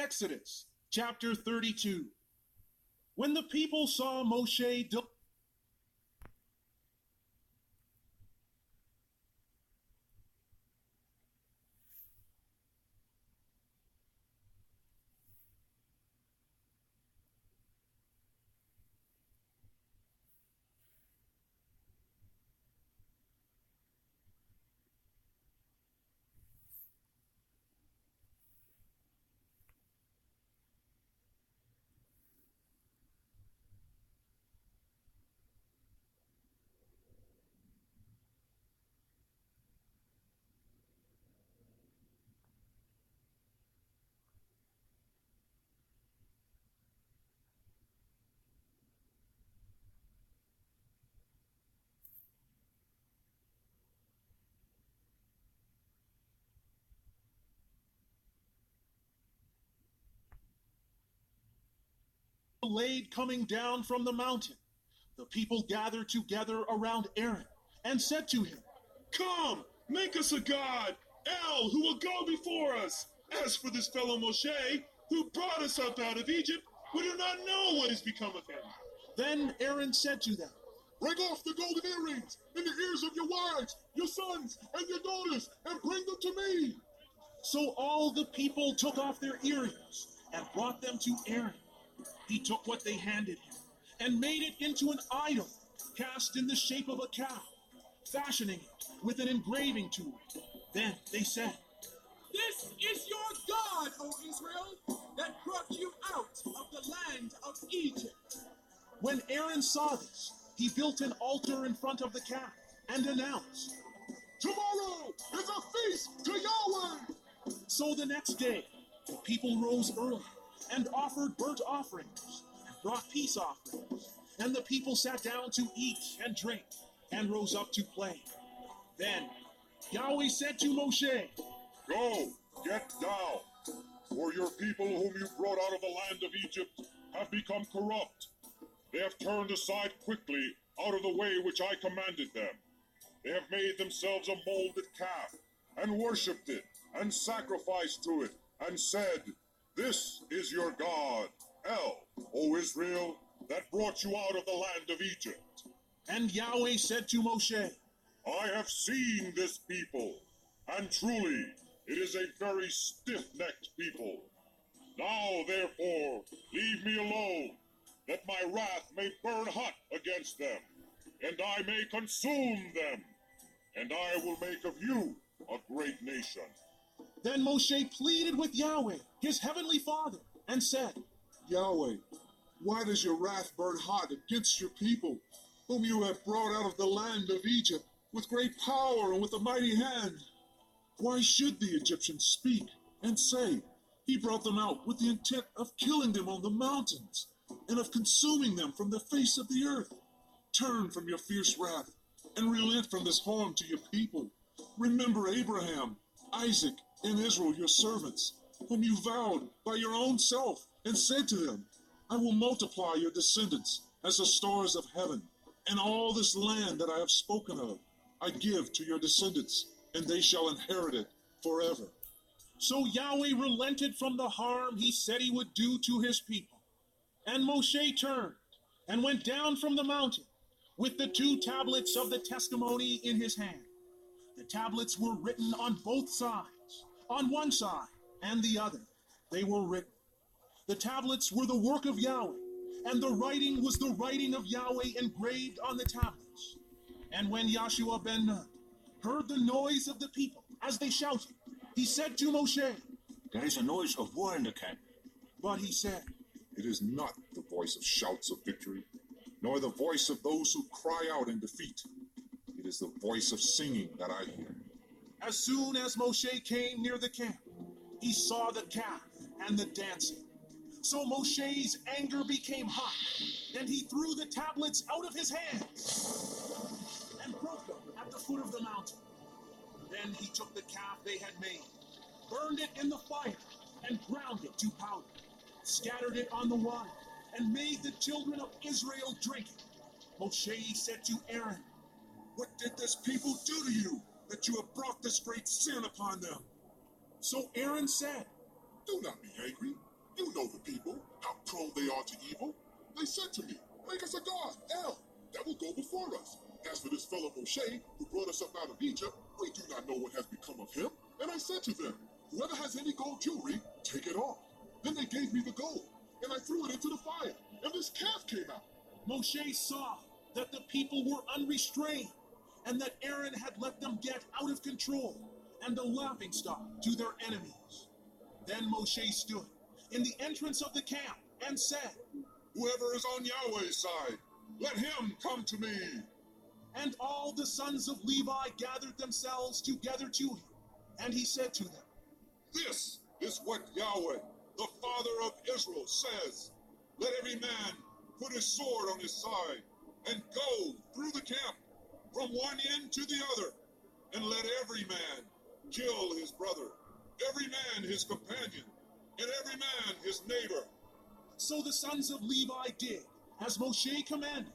Exodus chapter 32. When the people saw Moshe delayed coming down from the mountain, the people gathered together around Aaron and said to him, "Come, make us a god, El, who will go before us. As for this fellow Moshe, who brought us up out of Egypt, we do not know what has become of him." Then Aaron said to them, "Break off the golden earrings in the ears of your wives, your sons, and your daughters, and bring them to me." So all the people took off their earrings and brought them to Aaron. He took what they handed him and made it into an idol cast in the shape of a cow, fashioning it with an engraving tool. Then they said, "This is your God, O Israel, that brought you out of the land of Egypt." When Aaron saw this, he built an altar in front of the calf and announced, "Tomorrow is a feast to Yahweh." So the next day, the people rose early and offered burnt offerings and brought peace offerings. And the people sat down to eat and drink and rose up to play. Then Yahweh said to Moshe, "Go, get down, for your people whom you brought out of the land of Egypt have become corrupt. They have turned aside quickly out of the way which I commanded them. They have made themselves a molded calf, and worshipped it, and sacrificed to it, and said, 'This is your God, El, O Israel, that brought you out of the land of Egypt.'" And Yahweh said to Moshe, "I have seen this people, and truly it is a very stiff-necked people. Now, therefore, leave me alone, that my wrath may burn hot against them, and I may consume them, and I will make of you a great nation." Then Moshe pleaded with Yahweh, his heavenly Father, and said, "Yahweh, why does your wrath burn hot against your people, whom you have brought out of the land of Egypt with great power and with a mighty hand? Why should the Egyptians speak and say, 'He brought them out with the intent of killing them on the mountains and of consuming them from the face of the earth'? Turn from your fierce wrath and relent from this harm to your people. Remember Abraham, Isaac, and Israel, your servants, whom you vowed by your own self and said to them, 'I will multiply your descendants as the stars of heaven, and all this land that I have spoken of I give to your descendants, and they shall inherit it forever.'" So Yahweh relented from the harm he said he would do to his people. And Moshe turned and went down from the mountain with the 2 tablets of the testimony in his hand. The tablets were written on both sides, on one side and the other. They were written. The tablets were the work of Yahweh, and the writing was the writing of Yahweh engraved on the tablets. And when Yahshua ben Nun heard the noise of the people as they shouted, he said to Moshe, "There is a noise of war in the camp." But he said, "It is not the voice of shouts of victory, nor the voice of those who cry out in defeat. It is the voice of singing that I hear." As soon as Moshe came near the camp, he saw the calf and the dancing. So Moshe's anger became hot, and he threw the tablets out of his hands and broke them at the foot of the mountain. Then he took the calf they had made, burned it in the fire, and ground it to powder, scattered it on the water, and made the children of Israel drink it. Moshe said to Aaron, "What did this people do to you, that you have brought this great sin upon them?" So Aaron said, "Do not be angry. You know the people, how prone they are to evil. They said to me, make us a god, El, that will go before us. As for this fellow Moshe, who brought us up out of Egypt, we do not know what has become of him. And I said to them, whoever has any gold jewelry, take it off. Then they gave me the gold, and I threw it into the fire, and this calf came out. Moshe saw that the people were unrestrained, and that Aaron had let them get out of control, and a laughingstock to their enemies. Then Moshe stood in the entrance of the camp and said, whoever is on Yahweh's side, let him come to me. And all the sons of Levi gathered themselves together to him, and he said to them, this is what Yahweh, the Father of Israel, says. Let every man put his sword on his side and go through the camp from one end to the other, and let every man kill his brother, every man his companion, and every man his neighbor. So the sons of Levi did as Moshe commanded,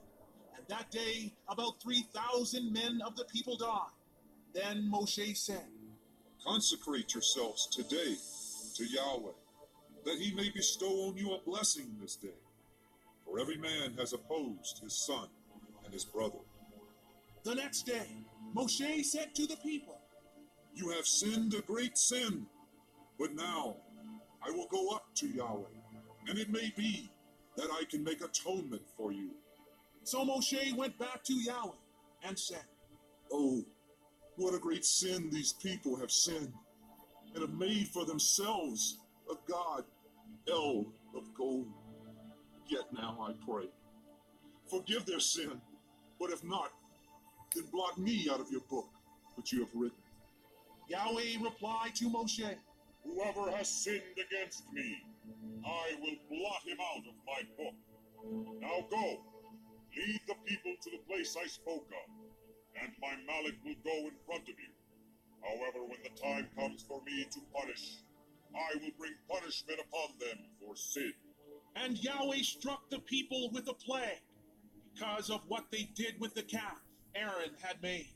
and that day about 3,000 men of the people died. Then Moshe said, consecrate yourselves today to Yahweh, that he may bestow on you a blessing this day. For every man has opposed his son and his brother. The next day, Moshe said to the people, you have sinned a great sin, but now I will go up to Yahweh, and it may be that I can make atonement for you. So Moshe went back to Yahweh and said, oh, what a great sin these people have sinned, and have made for themselves a god, El of gold. Yet now I pray, forgive their sin, but if not, then blot me out of your book which you have written. Yahweh replied to Moshe, whoever has sinned against me, I will blot him out of my book. Now go, lead the people to the place I spoke of, and my mallet will go in front of you. However, when the time comes for me to punish, I will bring punishment upon them for sin. And Yahweh struck the people with a plague because of what they did with the calf Aaron had made.